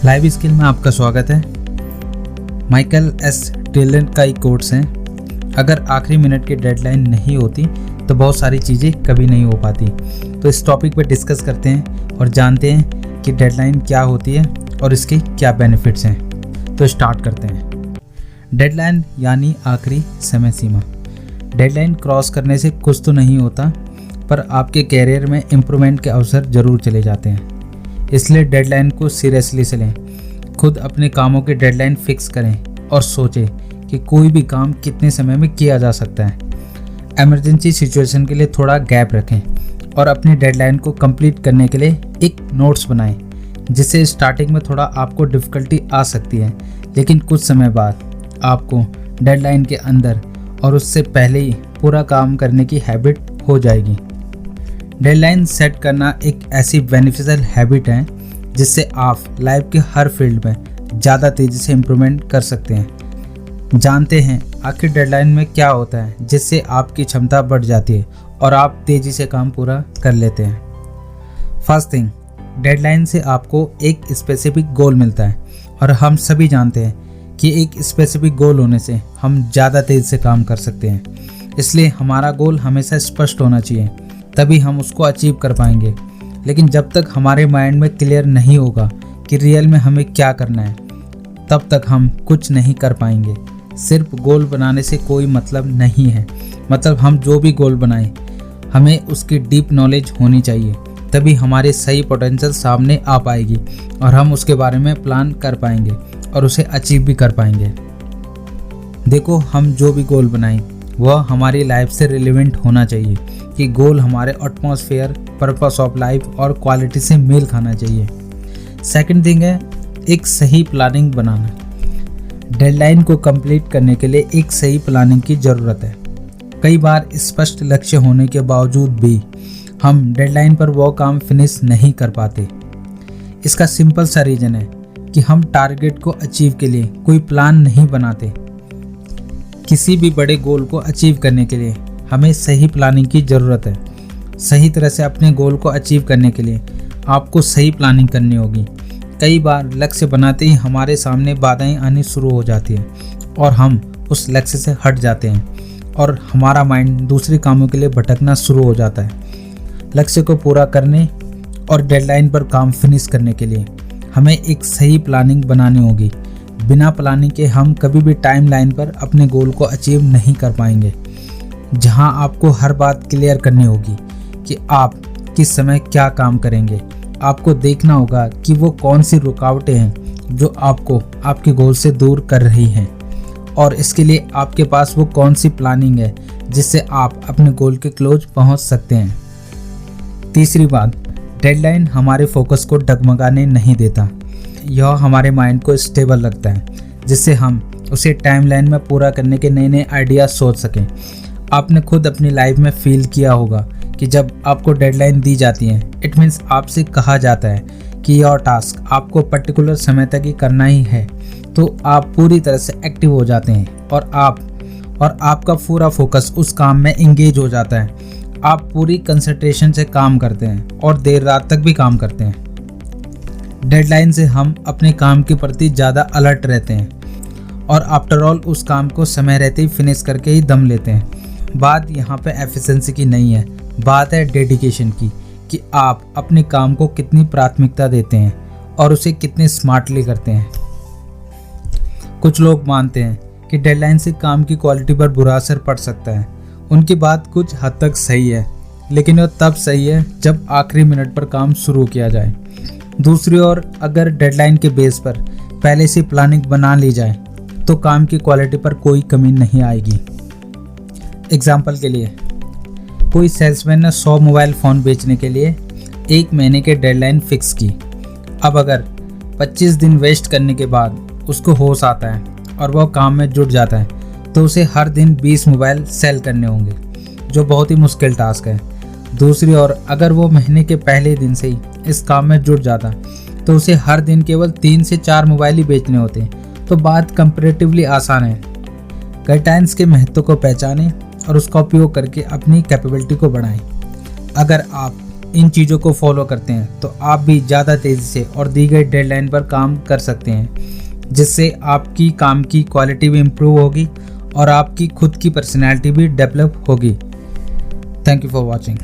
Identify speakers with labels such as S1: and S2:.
S1: Live skill में आपका स्वागत है। माइकल एस टेलन का एक कोट्स है, अगर आखिरी मिनट की डेडलाइन नहीं होती तो बहुत सारी चीज़ें कभी नहीं हो पाती। तो इस टॉपिक पे डिस्कस करते हैं और जानते हैं कि डेडलाइन क्या होती है और इसके क्या बेनिफिट्स हैं। तो स्टार्ट करते हैं। डेडलाइन यानी आखिरी समय सीमा। डेडलाइन क्रॉस करने से कुछ तो नहीं होता, पर आपके कैरियर में इम्प्रूवमेंट के अवसर ज़रूर चले जाते हैं। इसलिए डेडलाइन को सीरियसली से लें। खुद अपने कामों की डेडलाइन फिक्स करें और सोचें कि कोई भी काम कितने समय में किया जा सकता है। इमरजेंसी सिचुएशन के लिए थोड़ा गैप रखें और अपनी डेडलाइन को कंप्लीट करने के लिए एक नोट्स बनाएं, जिससे स्टार्टिंग में थोड़ा आपको डिफ़िकल्टी आ सकती है, लेकिन कुछ समय बाद आपको डेडलाइन के अंदर और उससे पहले ही पूरा काम करने की हैबिट हो जाएगी। डेडलाइन सेट करना एक ऐसी बेनिफिशियल हैबिट है जिससे आप लाइफ के हर फील्ड में ज़्यादा तेज़ी से इम्प्रूवमेंट कर सकते हैं। जानते हैं आखिर डेडलाइन में क्या होता है जिससे आपकी क्षमता बढ़ जाती है और आप तेज़ी से काम पूरा कर लेते हैं। फर्स्ट थिंग, डेडलाइन से आपको एक स्पेसिफिक गोल मिलता है और हम सभी जानते हैं कि एक स्पेसिफिक गोल होने से हम ज़्यादा तेज़ी से काम कर सकते हैं। इसलिए हमारा गोल हमेशा स्पष्ट होना चाहिए, तभी हम उसको अचीव कर पाएंगे। लेकिन जब तक हमारे माइंड में क्लियर नहीं होगा कि रियल में हमें क्या करना है, तब तक हम कुछ नहीं कर पाएंगे। सिर्फ गोल बनाने से कोई मतलब नहीं है। मतलब हम जो भी गोल बनाएं, हमें उसकी डीप नॉलेज होनी चाहिए, तभी हमारे सही पोटेंशियल सामने आ पाएगी और हम उसके बारे में प्लान कर पाएंगे और उसे अचीव भी कर पाएंगे। देखो, हम जो भी गोल बनाएं वह हमारी लाइफ से रिलेवेंट होना चाहिए कि गोल हमारे एटमॉस्फेयर, पर्पस ऑफ लाइफ और क्वालिटी से मेल खाना चाहिए। सेकंड थिंग है एक सही प्लानिंग बनाना। डेडलाइन को कंप्लीट करने के लिए एक सही प्लानिंग की ज़रूरत है। कई बार स्पष्ट लक्ष्य होने के बावजूद भी हम डेडलाइन पर वो काम फिनिश नहीं कर पाते। इसका सिंपल सा रीज़न है कि हम टारगेट को अचीव के लिए कोई प्लान नहीं बनाते। किसी भी बड़े गोल को अचीव करने के लिए हमें सही प्लानिंग की ज़रूरत है। सही तरह से अपने गोल को अचीव करने के लिए आपको सही प्लानिंग करनी होगी। कई बार लक्ष्य बनाते ही हमारे सामने बाधाएं आनी शुरू हो जाती हैं और हम उस लक्ष्य से हट जाते हैं और हमारा माइंड दूसरे कामों के लिए भटकना शुरू हो जाता है। लक्ष्य को पूरा करने और डेडलाइन पर काम फिनिश करने के लिए हमें एक सही प्लानिंग बनानी होगी। बिना प्लानिंग के हम कभी भी टाइमलाइन पर अपने गोल को अचीव नहीं कर पाएंगे। जहां आपको हर बात क्लियर करनी होगी कि आप किस समय क्या काम करेंगे। आपको देखना होगा कि वो कौन सी रुकावटें हैं जो आपको आपके गोल से दूर कर रही हैं, और इसके लिए आपके पास वो कौन सी प्लानिंग है जिससे आप अपने गोल के क्लोज पहुंच सकते हैं। तीसरी बात, डेडलाइन हमारे फोकस को डगमगाने नहीं देता। यह हमारे माइंड को स्टेबल रखता है, जिससे हम उसे टाइमलाइन में पूरा करने के नए नए आइडिया सोच सकें। आपने खुद अपनी लाइफ में फील किया होगा कि जब आपको डेडलाइन दी जाती है, इट मीन्स आपसे कहा जाता है कि यह टास्क आपको पर्टिकुलर समय तक ही करना ही है, तो आप पूरी तरह से एक्टिव हो जाते हैं और आपका पूरा फोकस उस काम में एंगेज हो जाता है। आप पूरी कंसंट्रेशन से काम करते हैं और देर रात तक भी काम करते हैं। डेडलाइन से हम अपने काम के प्रति ज़्यादा अलर्ट रहते हैं और आफ्टर ऑल उस काम को समय रहते ही फिनिश करके ही दम लेते हैं। बात यहाँ पे एफिशिएंसी की नहीं है, बात है डेडिकेशन की, कि आप अपने काम को कितनी प्राथमिकता देते हैं और उसे कितने स्मार्टली करते हैं। कुछ लोग मानते हैं कि डेडलाइन से काम की क्वालिटी पर बुरा असर पड़ सकता है। उनकी बात कुछ हद तक सही है, लेकिन वह तब सही है जब आखिरी मिनट पर काम शुरू किया जाए। दूसरी ओर, अगर डेडलाइन के बेस पर पहले से प्लानिंग बना ली जाए तो काम की क्वालिटी पर कोई कमी नहीं आएगी। एग्जाम्पल के लिए, कोई सेल्समैन ने 100 मोबाइल फ़ोन बेचने के लिए 1 महीने के डेडलाइन फिक्स की। अब अगर 25 दिन वेस्ट करने के बाद उसको होश आता है और वह काम में जुट जाता है, तो उसे हर दिन 20 मोबाइल सेल करने होंगे, जो बहुत ही मुश्किल टास्क है। दूसरी ओर, अगर वो महीने के पहले दिन से ही इस काम में जुट जाता तो उसे हर दिन केवल 3 से 4 मोबाइल ही बेचने होते, तो बात कंपैरेटिवली आसान है। गाइडेंस के महत्व को पहचानें और उसका उपयोग करके अपनी कैपेबिलिटी को बढ़ाएं। अगर आप इन चीज़ों को फॉलो करते हैं तो आप भी ज़्यादा तेज़ी से और दी गई डेडलाइन पर काम कर सकते हैं, जिससे आपकी काम की क्वालिटी भी इम्प्रूव होगी और आपकी खुद की पर्सनैलिटी भी डेवलप होगी। Thank you for watching.